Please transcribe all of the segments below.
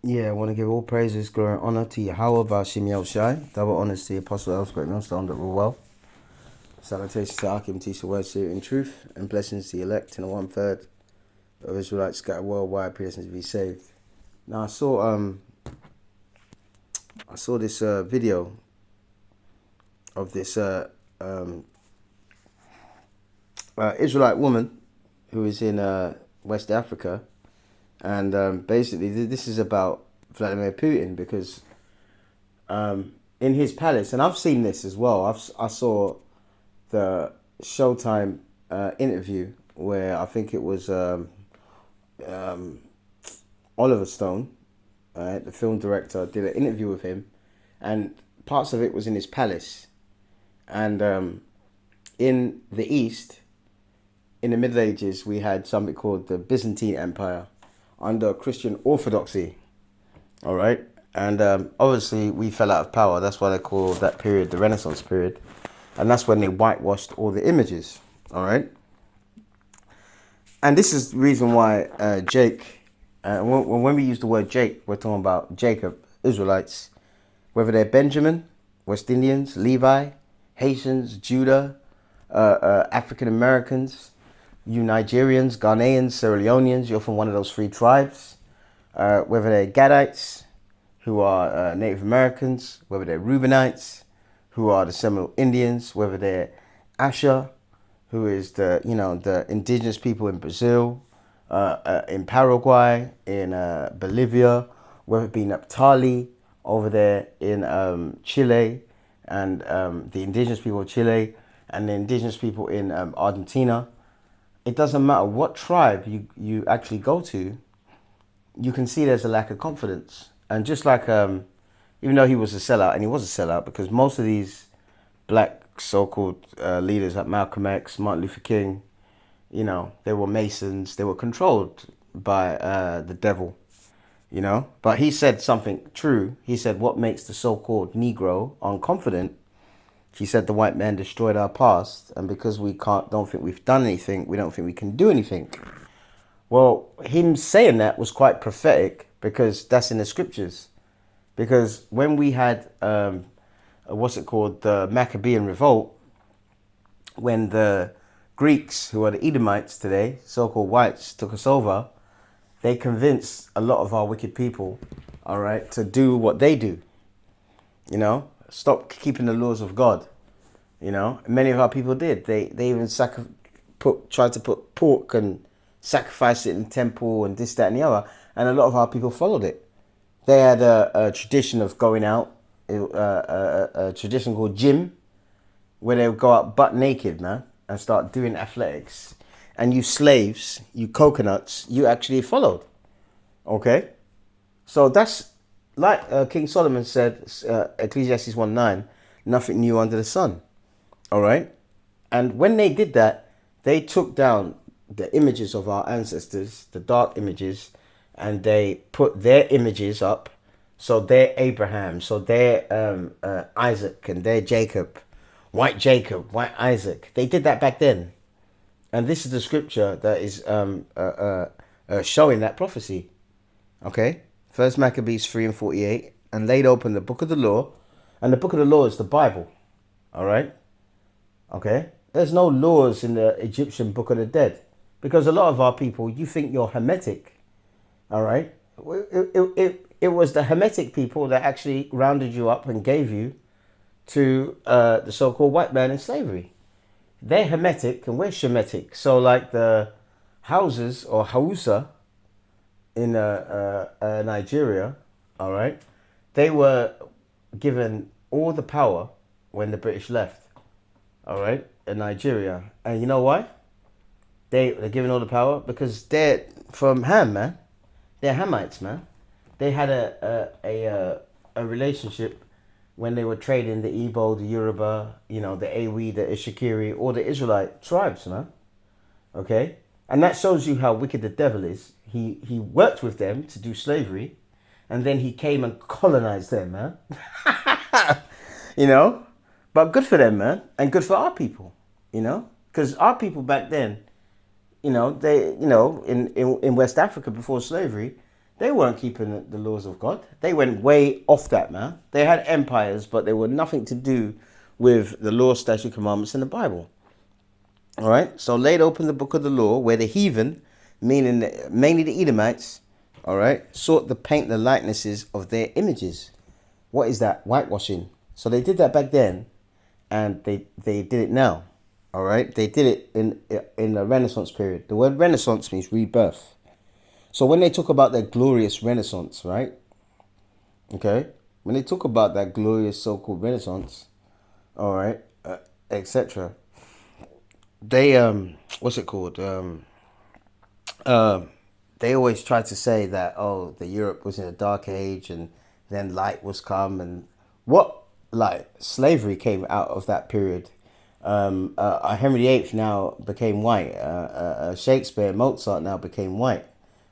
Yeah, I want to give all praises, glory, and honor to Yahweh Bashim Yahushai. Double honors to the Apostle Elspeth Millstone that were well. Salutations to Akim, teach the word, spirit, in truth, and blessings to the elect and the 1/3 of Israelites scattered worldwide, piercing to be saved. Now I saw this video of this Israelite woman who is in West Africa, and basically this is about Vladimir Putin because in his palace, and I've seen this as well. I saw the Showtime interview where I think it was Oliver Stone, the film director, did an interview with him, and parts of it was in his palace. And in the East, in the Middle Ages, we had something called the Byzantine Empire under Christian Orthodoxy. All right. And obviously we fell out of power. That's why they call that period the Renaissance period. And that's when they whitewashed all the images. All right. And this is the reason why Jake, when we use the word Jake, we're talking about Jacob, Israelites, whether they're Benjamin, West Indians, Levi, Haitians, Judah, African Americans, you Nigerians, Ghanaians, Sierra Leoneans, you're from one of those three tribes, whether they're Gadites, who are Native Americans, whether they're Reubenites, who are the Seminole Indians, whether they're Asher, who is the indigenous people in Brazil, in Paraguay, in Bolivia, whether it be Naphtali over there in Chile, and the indigenous people of Chile, and the indigenous people in Argentina. It doesn't matter what tribe you actually go to, you can see there's a lack of confidence. And just like, even though he was a sellout, and he was a sellout, because most of these black so-called leaders like Malcolm X, Martin Luther King, they were Masons, they were controlled by the devil, But he said something true. He said, what makes the so-called Negro unconfident? He said the white man destroyed our past, and because we don't think we've done anything, we don't think we can do anything. Well, him saying that was quite prophetic because that's in the scriptures. Because when we had, the Maccabean revolt, when the Greeks, who are the Edomites today, so-called whites, took us over, they convinced a lot of our wicked people, all right, to do what they do. Stop keeping the laws of God. Many of our people did. They even tried to put pork and sacrifice it in the temple and this, that, and the other. And a lot of our people followed it. They had a tradition of going out, a tradition called gym, where they would go out butt naked, man, and start doing athletics. And you slaves, you coconuts, you actually followed. Okay? So that's like King Solomon said, Ecclesiastes 1:9, nothing new under the sun. All right? And when they did that, they took down the images of our ancestors, the dark images, and they put their images up. So they're Abraham, so they're Isaac, and they're Jacob, white Isaac. They did that back then. And this is the scripture that is showing that prophecy. Okay? First Maccabees 3:48, and laid open the book of the law, and the book of the law is the Bible. All right? Okay? There's no laws in the Egyptian book of the dead, because a lot of our people, you think you're Hermetic. All right? It was the Hermetic people that actually rounded you up and gave you to the so-called white man in slavery. They're Hermetic and we're Shemitic. So like the Hausas or Hausa in Nigeria, all right, they were given all the power when the British left, all right, in Nigeria. And you know why? They're given all the power because they're from Ham, man. They're Hamites, man. They had a relationship when they were trading the Igbo, the Yoruba, the Ewe, the Ishikiri, all the Israelite tribes, man. Okay? And that shows you how wicked the devil is. He worked with them to do slavery, and then he came and colonized them, man. But good for them, man. And good for our people, Because our people back then, in West Africa before slavery, They weren't keeping the laws of God. They went way off that, man. They had empires, but they were nothing to do with the law, statute, commandments in the Bible. All right. So laid open the book of the law, where the heathen, meaning mainly the Edomites, all right, sought to paint the likenesses of their images. What is that? Whitewashing. So they did that back then, and they did it now. All right. They did it in the Renaissance period. The word Renaissance means rebirth. So when they talk about that glorious Renaissance, right? Okay. When they talk about that glorious so-called Renaissance, all right, etc. They what's it called? They always try to say that, oh, the Europe was in a dark age and then light was come, and what, like, slavery came out of that period. Henry VIII now became white. Shakespeare, Mozart now became white.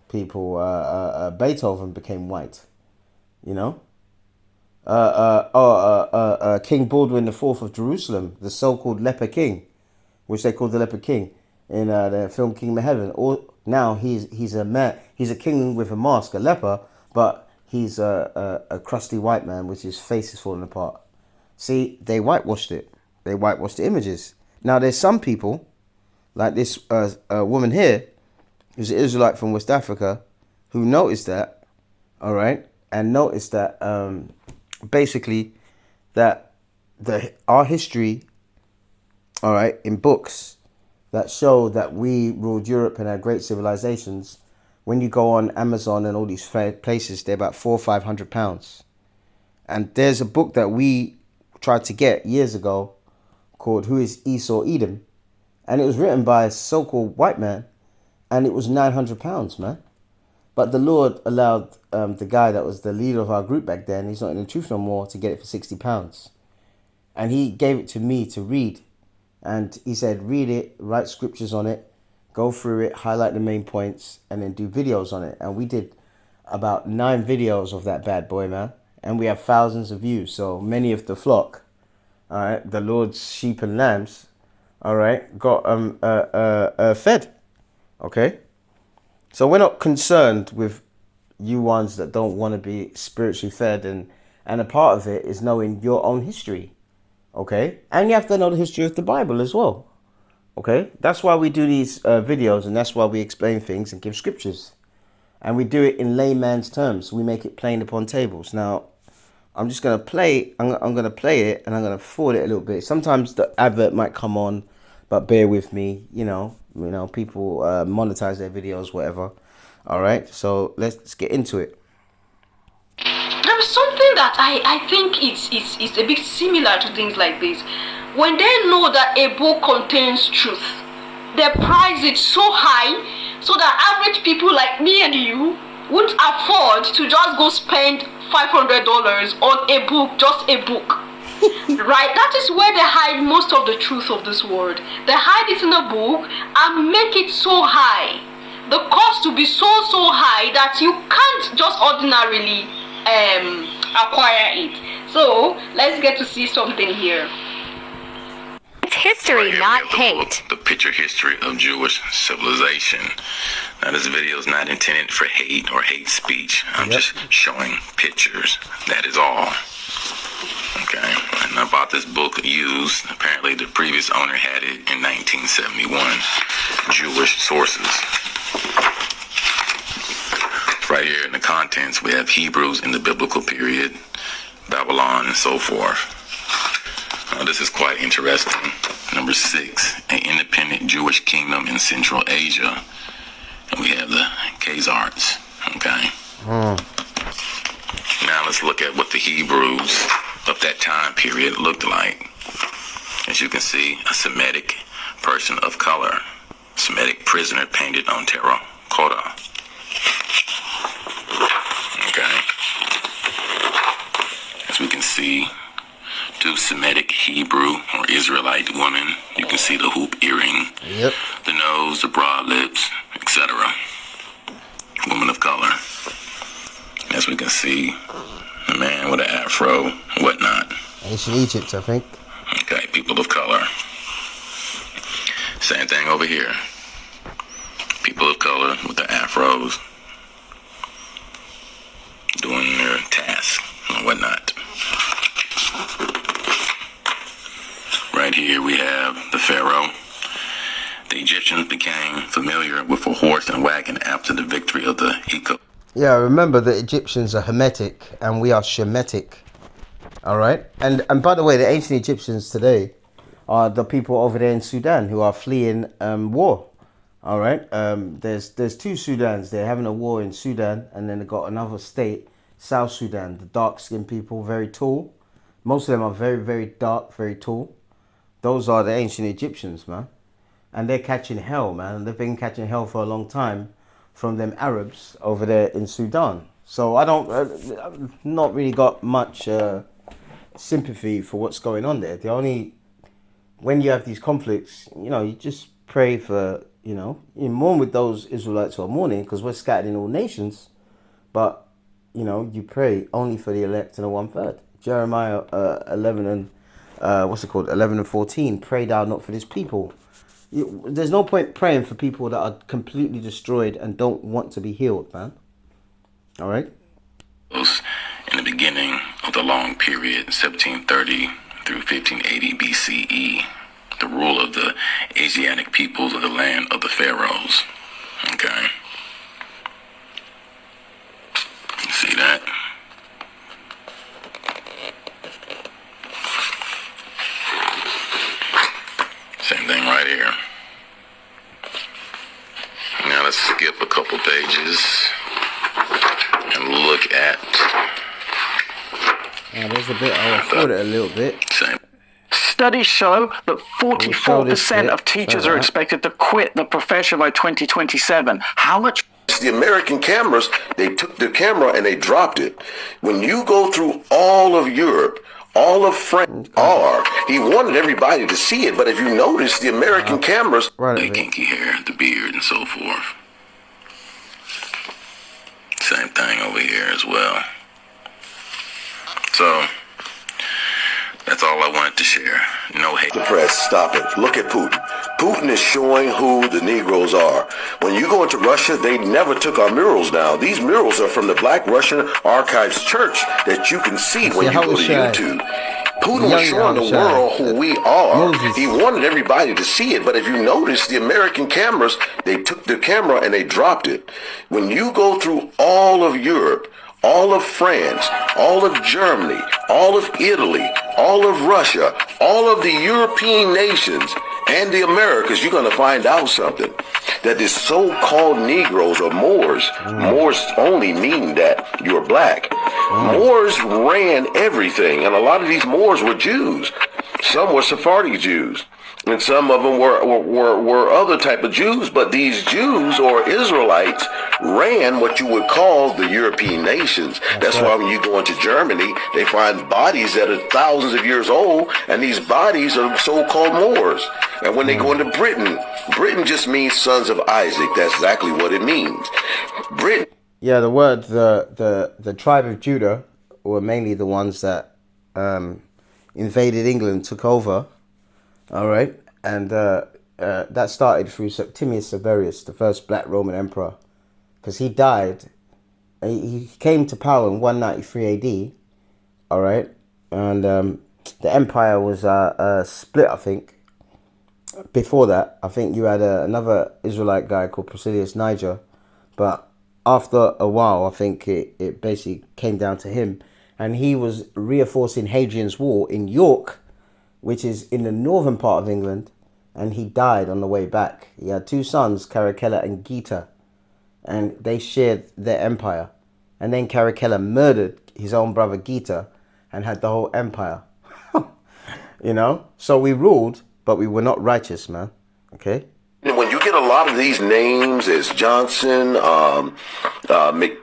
People, Beethoven became white. You know. King Baldwin IV of Jerusalem, the so-called leper king, which they called the leper king in the film Kingdom of Heaven. Or now he's a man. He's a king with a mask, a leper, but he's a crusty white man, which his face is falling apart. See, they whitewashed it. They whitewashed the images. Now there's some people, like this woman here, who's an Israelite from West Africa, who noticed that, all right, and noticed that basically that our history, all right, in books that show that we ruled Europe and had great civilizations, when you go on Amazon and all these places, they're about £400 or £500. And there's a book that we tried to get years ago called Who is Esau Edom? And it was written by a so-called white man, and it was £900, man. But the Lord allowed the guy that was the leader of our group back then, he's not in the truth no more, to get it for £60. And he gave it to me to read. And he said, read it, write scriptures on it, go through it, highlight the main points, and then do videos on it. And we did about 9 videos of that bad boy, man. And we have thousands of views. So many of the flock, all right, the Lord's sheep and lambs, all right, got fed. Okay? So we're not concerned with you ones that don't want to be spiritually fed. And a part of it is knowing your own history. Okay? And you have to know the history of the Bible as well. Okay? That's why we do these videos, and that's why we explain things and give scriptures. And we do it in layman's terms. We make it plain upon tables. Now, I'm just going to play. I'm going to play it, and I'm going to forward it a little bit. Sometimes the advert might come on, but bear with me. You know, people monetize their videos, whatever. All right? So let's get into it. There is something that I think it's a bit similar to things like this. When they know that a book contains truth, they price it so high so that average people like me and you won't afford to just go spend $500 on a book, just a book. Right? That is where they hide most of the truth of this world. They hide it in a book and make it so high. The cost to be so high that you can't just ordinarily acquire it. So let's get to see something here. It's history, not hate. The picture history of Jewish civilization. Now this video is not intended for hate or hate speech. I'm just showing pictures. That is all. Okay. And I bought this book used. Apparently the previous owner had it in 1971. Jewish sources. Right here in the contents, we have Hebrews in the biblical period, Babylon, and so forth. This is quite interesting. Number 6, an independent Jewish kingdom in Central Asia. And we have the Khazars. Okay. Now let's look at what the Hebrews of that time period looked like. As you can see, a Semitic person of color, Semitic prisoner painted on terracotta. Okay. As we can see, 2 Semitic Hebrew or Israelite women. You can see the hoop earring, the nose, the broad lips, etc. Woman of color. As we can see, a man with an afro, whatnot. Ancient Egypt, I think. Okay, people of color. Same thing over here. People of color with the afros. became familiar with a horse and wagon after the victory of the Eco. Yeah, remember the Egyptians are Hermetic and we are Shemitic. All right. And by the way, the ancient Egyptians today are the people over there in Sudan who are fleeing war. All right. There's two Sudans. They're having a war in Sudan, and then they got another state, South Sudan. The dark-skinned people, very tall. Most of them are very, very dark, very tall. Those are the ancient Egyptians, man. And they're catching hell, man. They've been catching hell for a long time from them Arabs over there in Sudan. So I've not really got much sympathy for what's going on there. When you have these conflicts, you just pray for, you mourn with those Israelites who are mourning because we're scattered in all nations. But, you pray only for the elect and the 1/3. Jeremiah 11 and 11 and 14. Pray thou not for this people. There's no point praying for people that are completely destroyed and don't want to be healed, man. All right? In the beginning of the long period, 1730 through 1580 BCE, the rule of the Asiatic peoples of the land of the pharaohs. Okay? You see that? Same thing right here. Now let's skip a couple pages and look at. There's a bit. I'll afford it a little bit. Same. Studies show that 44% of teachers are expected to quit the profession by 2027. How much? The American cameras, they took the camera and they dropped it. When you go through all of Europe, all of France he wanted everybody to see it, but if you notice, the American cameras, the kinky hair, the beard, and so forth. Same thing over here as well. So that's all I wanted to share. No hate. The press, stop it. Look at Putin. Putin is showing who the Negroes are. When you go into Russia, they never took our murals down. These murals are from the Black Russian Archives Church that you can see when you go to YouTube. Putin was showing the world who we are. He wanted everybody to see it, but if you notice, the American cameras, they took the camera and they dropped it. When you go through all of Europe, all of France, all of Germany, all of Italy, all of Russia, all of the European nations, and the Americas, you're going to find out something. That these so-called Negroes or Moors, Moors only mean that you're black. Moors ran everything, and a lot of these Moors were Jews. Some were Sephardic Jews. And some of them were other type of Jews, but these Jews or Israelites ran what you would call the European nations. That's why when you go into Germany, they find bodies that are thousands of years old, and these bodies are so-called Moors. And when they go into Britain, Britain just means sons of Isaac. That's exactly what it means. Britain. Yeah, the word the tribe of Judah were mainly the ones that invaded England, took over. All right, and that started through Septimius Severus, the first Black Roman emperor, because he died. He came to power in 193 AD. All right, and the empire was split. I think before that, I think you had another Israelite guy called Priscillius Niger, but after a while, I think it basically came down to him, and he was reinforcing Hadrian's Wall in York, which is in the northern part of England, and he died on the way back. He had two sons, Caracalla and Geta, and they shared their empire. And then Caracalla murdered his own brother Geta and had the whole empire. So we ruled, but we were not righteous, man. Okay? When you get a lot of these names as Johnson,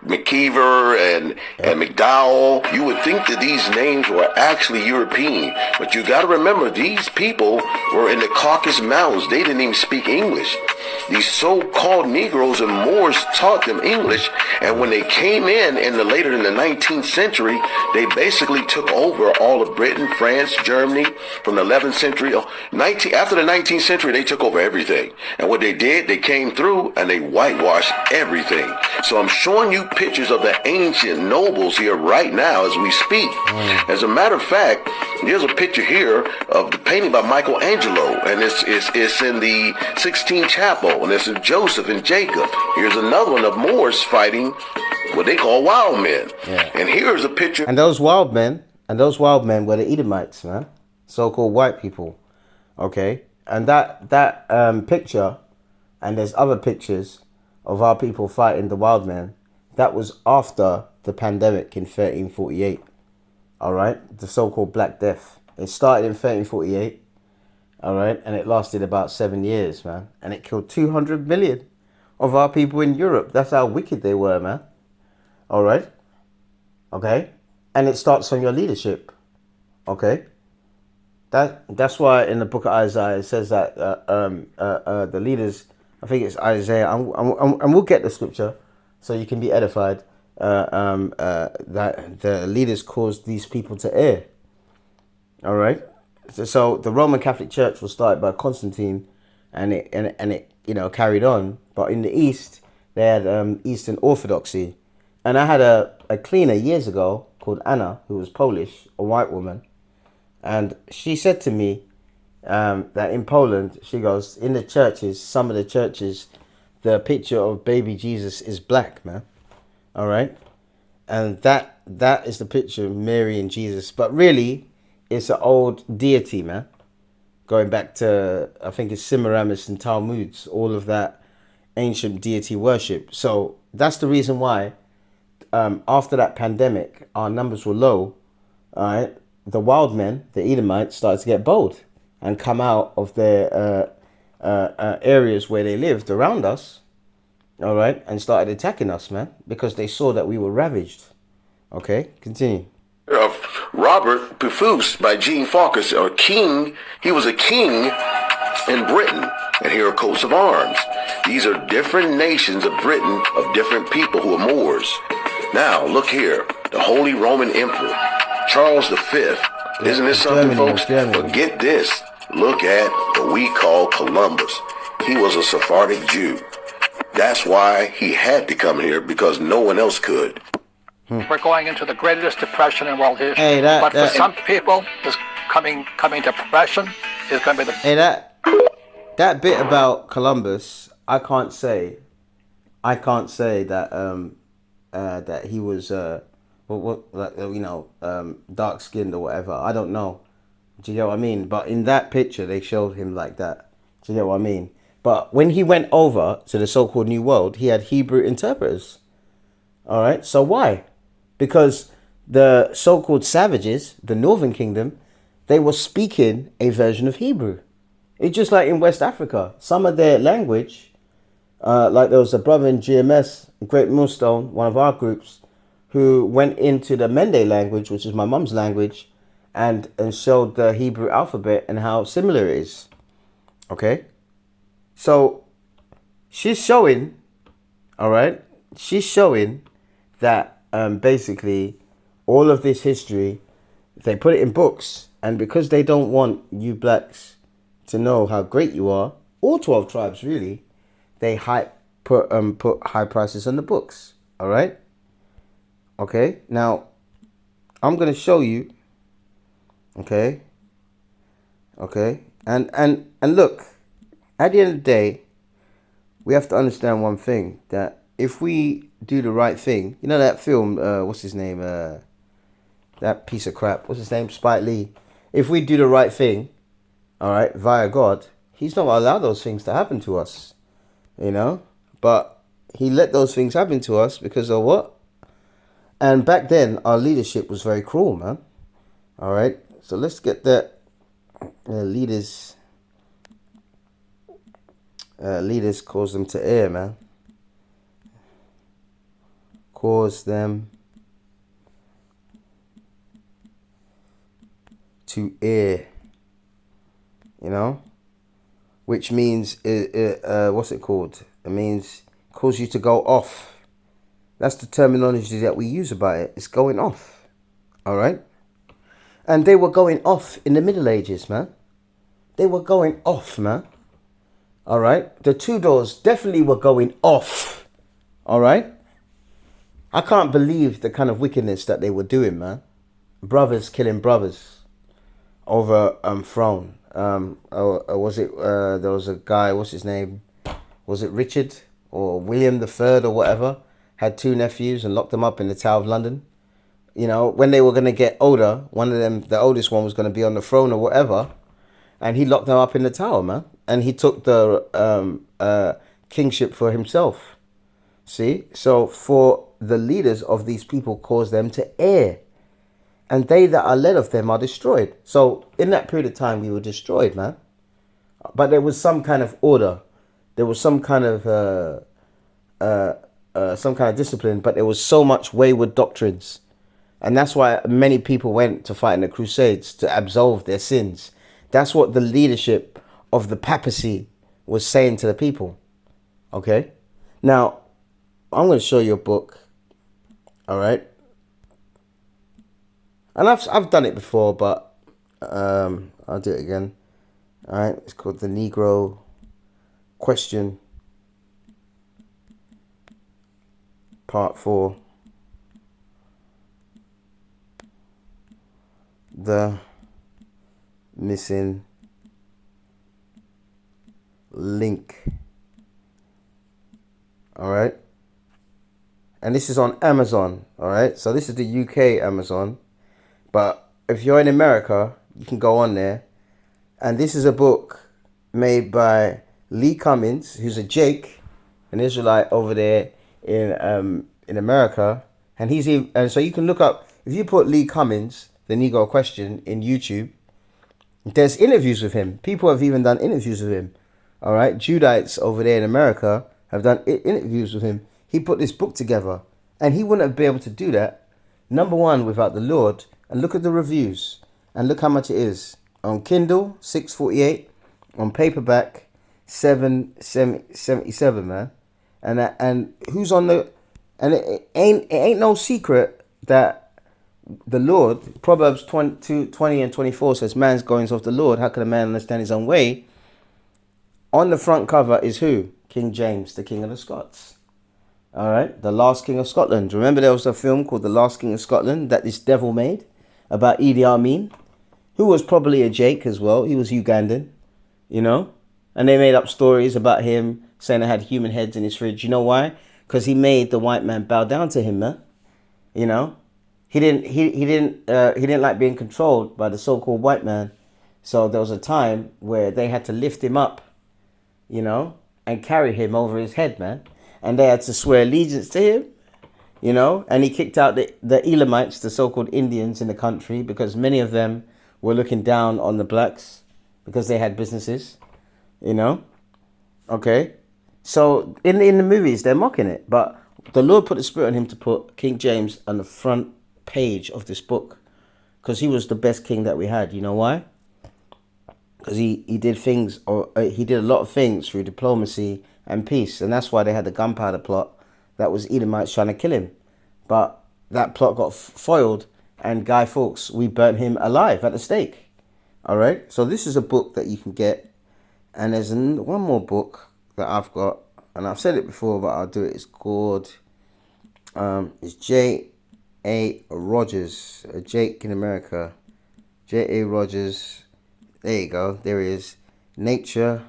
McKeever, and McDowell, you would think that these names were actually European. But you got to remember, these people were in the Caucasus Mountains. They didn't even speak English. These so-called Negroes and Moors taught them English, and when they came later in the 19th century, they basically took over all of Britain, France, Germany from the 11th century. After the 19th century, they took over everything. And what they they did, they came through and they whitewashed everything. So I'm showing you pictures of the ancient nobles here right now as we speak. As a matter of fact, there's a picture here of the painting by Michelangelo, and it's in the Sixtine Chapel, and it's of Joseph and Jacob. Here's another one of Moors fighting what they call wild men. Yeah. And here's a picture. And those wild men were the Edomites, man. So-called white people. Okay? And that picture, and there's other pictures of our people fighting the wild men, that was after the pandemic in 1348. All right? The so-called Black Death. It started in 1348. All right? And it lasted about 7 years, man. And it killed 200 million of our people in Europe. That's how wicked they were, man. All right? Okay? And it starts from your leadership. Okay? That's why in the book of Isaiah it says that the leaders, I think it's Isaiah, and we'll get the scripture so you can be edified, that the leaders caused these people to err. All right? So the Roman Catholic Church was started by Constantine, and it carried on. But in the East, they had Eastern Orthodoxy. And I had a cleaner years ago called Anna, who was Polish, a white woman. And she said to me that in Poland, she goes, in the churches, some of the churches, the picture of baby Jesus is black, man. All right? And that is the picture of Mary and Jesus. But really, it's an old deity, man. Going back to, I think it's Semiramis and Talmuds, all of that ancient deity worship. So that's the reason why after that pandemic, our numbers were low. All right? The wild men, the Edomites, started to get bold and come out of their areas where they lived around us, all right, and started attacking us, man, because they saw that we were ravaged. Okay, continue. Of Robert Pufus by Jean Farkas, or king. He was a king in Britain, and here are coats of arms. These are different nations of Britain, of different people who are Moors. Now, look here, the Holy Roman Emperor, Charles V. Isn't this something, folks? But get this. Look at what we call Columbus. He was a Sephardic Jew. That's why he had to come here, because no one else could. We're going into the greatest depression in world history. Hey, but for some people, this coming depression is going to be the... Hey, that bit about Columbus, I can't say that that he was dark skinned or whatever. I don't know. Do you get what I mean? But in that picture, they showed him like that. Do you get what I mean? But when he went over to the so-called New World, he had Hebrew interpreters. All right. So why? Because the so-called savages, the Northern Kingdom, they were speaking a version of Hebrew. It's just like in West Africa. Some of their language, like there was a brother in GMS, Great Millstone, one of our groups, who went into the Mende language, which is my mum's language, and showed the Hebrew alphabet and how similar it is. Okay? So, she's showing, all right? She's showing that basically all of this history, they put it in books, and because they don't want you blacks to know how great you are, all 12 tribes really, they put high prices on the books, all right? Okay, now I'm gonna show you. Okay, and look, at the end of the day, we have to understand one thing, that if we do the right thing, you know that film, what's his name? That piece of crap, what's his name? Spike Lee. If we do the right thing, all right, via God, He's not gonna allow those things to happen to us, you know. But He let those things happen to us because of what? And back then, our leadership was very cruel, man. All right. So let's get that leaders cause them to err, man. Cause them to err. You know? Which means, what's it called? It means cause you to go off. That's the terminology that we use about it. It's going off. All right? And they were going off in the Middle Ages, man. They were going off, man. All right. The two doors definitely were going off. All right. I can't believe the kind of wickedness that they were doing, man. Brothers killing brothers over throne. Was it there was a guy, what's his name? Was it Richard or William the Third or whatever? Had two nephews and locked them up in the Tower of London. You know, when they were going to get older, one of them, the oldest one, was going to be on the throne or whatever, and he locked them up in the tower, man. And he took the kingship for himself. See? So for the leaders of these people cause them to err. And they that are led of them are destroyed. So in that period of time, we were destroyed, man. But there was some kind of order. There was some kind of discipline. But there was so much wayward doctrines. And that's why many people went to fight in the Crusades, to absolve their sins. That's what the leadership of the papacy was saying to the people. Okay? Now, I'm going to show you a book. All right? And I've done it before, but I'll do it again. All right? It's called The Negro Question, Part 4. The Missing Link. All right? And this is on Amazon. All right? So this is the UK Amazon. But if you're in America, you can go on there. And this is a book made by Lee Cummins, who's a Jake, an Israelite over there in America. And so you can look up, if you put Lee Cummins, The Negro Question, in YouTube, there's interviews with him. People have even done interviews with him. All right? Judites over there in America have done interviews with him. He put this book together. And he wouldn't have been able to do that, number one, without the Lord. And look at the reviews. And look how much it is. On Kindle, $6.48. On paperback, $7.77, man. And who's on the... And it ain't no secret that the Lord, Proverbs 20 and 24 says, man's goings of the Lord. How can a man understand his own way? On the front cover is who? King James, the King of the Scots. All right, the Last King of Scotland. Remember there was a film called The Last King of Scotland that this devil made about Idi Amin, who was probably a Jake as well. He was Ugandan, you know. And they made up stories about him saying they had human heads in his fridge. You know why? Because he made the white man bow down to him, man. You know, he didn't like being controlled by the so-called white man. So there was a time where they had to lift him up, you know, and carry him over his head, man. And they had to swear allegiance to him, you know. And he kicked out the Elamites, the so-called Indians in the country, because many of them were looking down on the blacks because they had businesses, you know. Okay. So in the movies, they're mocking it. But the Lord put the spirit on him to put King James on the front page of this book because he was the best king that we had. You know why? Because he did things, or he did a lot of things through diplomacy and peace. And that's why they had the gunpowder plot that was Edomites trying to kill him. But that plot got foiled, and Guy Fawkes, we burnt him alive at the stake. All right? So this is a book that you can get. And there's one more book that I've got, and I've said it before, but I'll do it. It's called, it's J.A. Rogers, a Jake in America. J.A. Rogers, there you go, there he is. Nature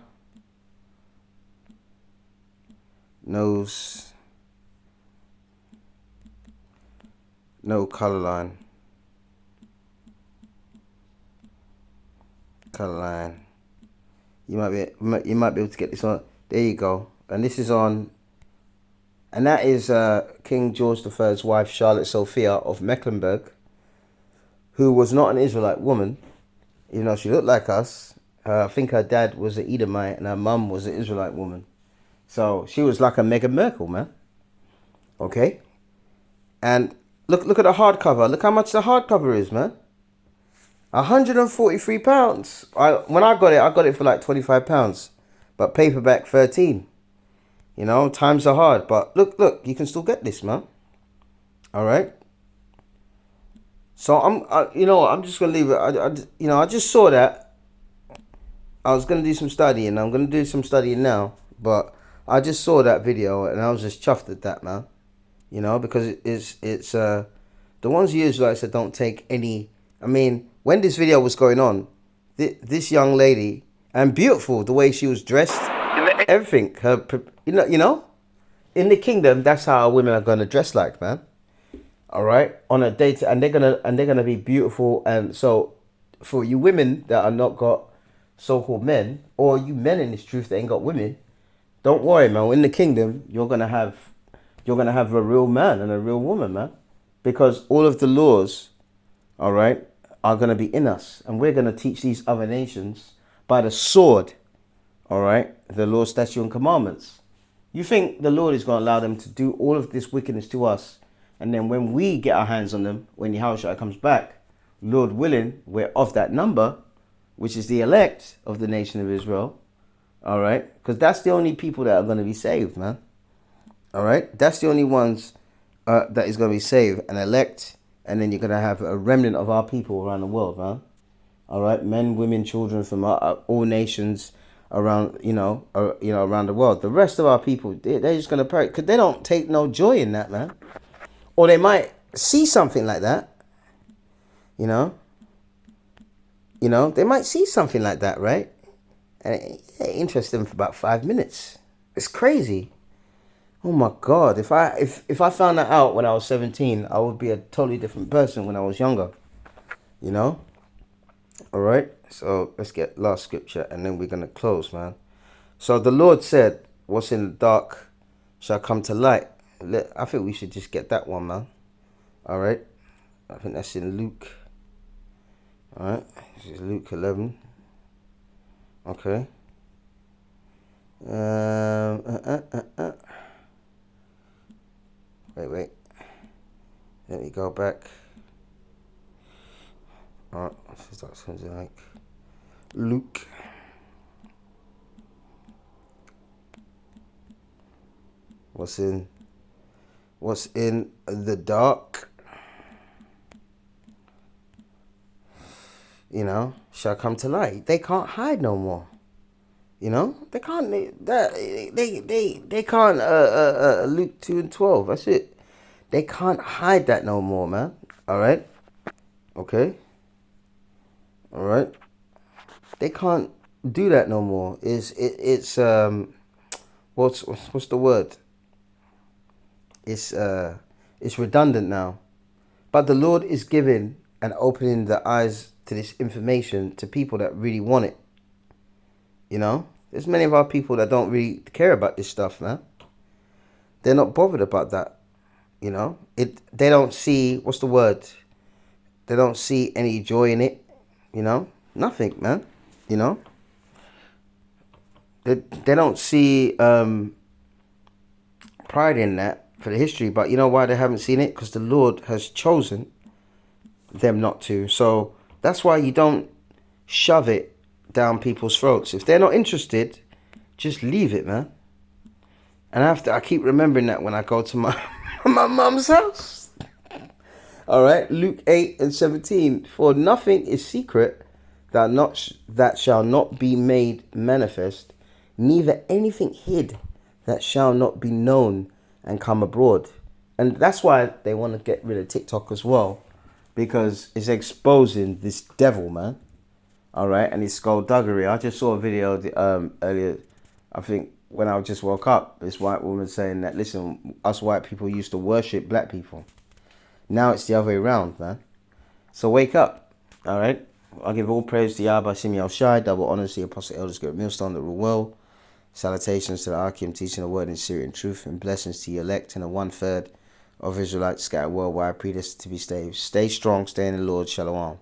knows no color line. Color line. You might be able to get this on. There you go. And this is on, and that is King George III's wife, Charlotte Sophia of Mecklenburg, who was not an Israelite woman, even though she looked like us. I think her dad was an Edomite and her mum was an Israelite woman. So she was like a Meghan Merkel, man. Okay? And look at the hardcover. Look how much the hardcover is, man. £143. When I got it for like £25. But paperback 13. You know, times are hard. But look, you can still get this, man. All right? So I'm just gonna leave it. I just saw that, I was gonna do some studying. I'm gonna do some studying now, but I just saw that video and I was just chuffed at that, man. You know, because it's the ones you Israelites that don't take any. I mean, when this video was going on, this young lady, and beautiful, the way she was dressed, everything. Her, you know, in the kingdom, that's how our women are gonna dress like, man. All right, on a date, and they're gonna be beautiful. And so, for you women that are not got so-called men, or you men in this truth that ain't got women, don't worry, man. In the kingdom, you're gonna have a real man and a real woman, man, because all of the laws, all right, are gonna be in us, and we're gonna teach these other nations by the sword, all right, the law, statute, and commandments. You think the Lord is gonna allow them to do all of this wickedness to us, and then when we get our hands on them, when Yahushua comes back, Lord willing, we're of that number, which is the elect of the nation of Israel, all right? Because that's the only people that are going to be saved, man. All right? That's the only ones that is going to be saved and elect, and then you're going to have a remnant of our people around the world, man. All right? Men, women, children from all nations around, around the world. The rest of our people, they're just going to perish because they don't take no joy in that, man. Or they might see something like that, you know? They might see something like that, right? And it interests them for about 5 minutes. It's crazy. Oh my God! If I found that out when I was 17, I would be a totally different person when I was younger. You know. All right. So let's get last scripture, and then we're gonna close, man. So the Lord said, "What's in the dark shall come to light." I think we should just get that one, man. All right. I think that's in Luke. All right. This is Luke 11. Okay. Wait. Let me go back. Alright, that's something like Luke. What's in the dark? Shall come to light. They can't hide no more. They can't. They can't. Luke 2:12. That's it. They can't hide that no more, man. All right. Okay. All right. They can't do that no more. It's what's the word? It's redundant now. But the Lord is giving and opening the eyes to this information to people that really want it. There's many of our people that don't really care about this stuff, man. They're not bothered about that. They don't see, what's the word? They don't see any joy in it. Nothing, man. They don't see pride in that for the history. But you know why they haven't seen it? Because the Lord has chosen them not to. So that's why you don't shove it down people's throats. If they're not interested, just leave it, man. And I keep remembering that when I go to my my mum's house. All right, Luke 8:17. For nothing is secret that shall not be made manifest, neither anything hid that shall not be known and come abroad. And that's why they want to get rid of TikTok as well, because it's exposing this devil, man. All right, and his skullduggery. I just saw a video earlier, I think, when I just woke up. This white woman saying that, listen, us white people used to worship black people. Now it's the other way around, man. So wake up, all right? I give all praise to Yahweh Shem Shai, double honors to the Apostle Elders Garrett Millstone, the rule well. Salutations to the Arkim teaching the word in Syrian truth, and blessings to the elect and the 1/3 of Israelites scattered worldwide, predestined to be saved. Stay strong, stay in the Lord. Shalom.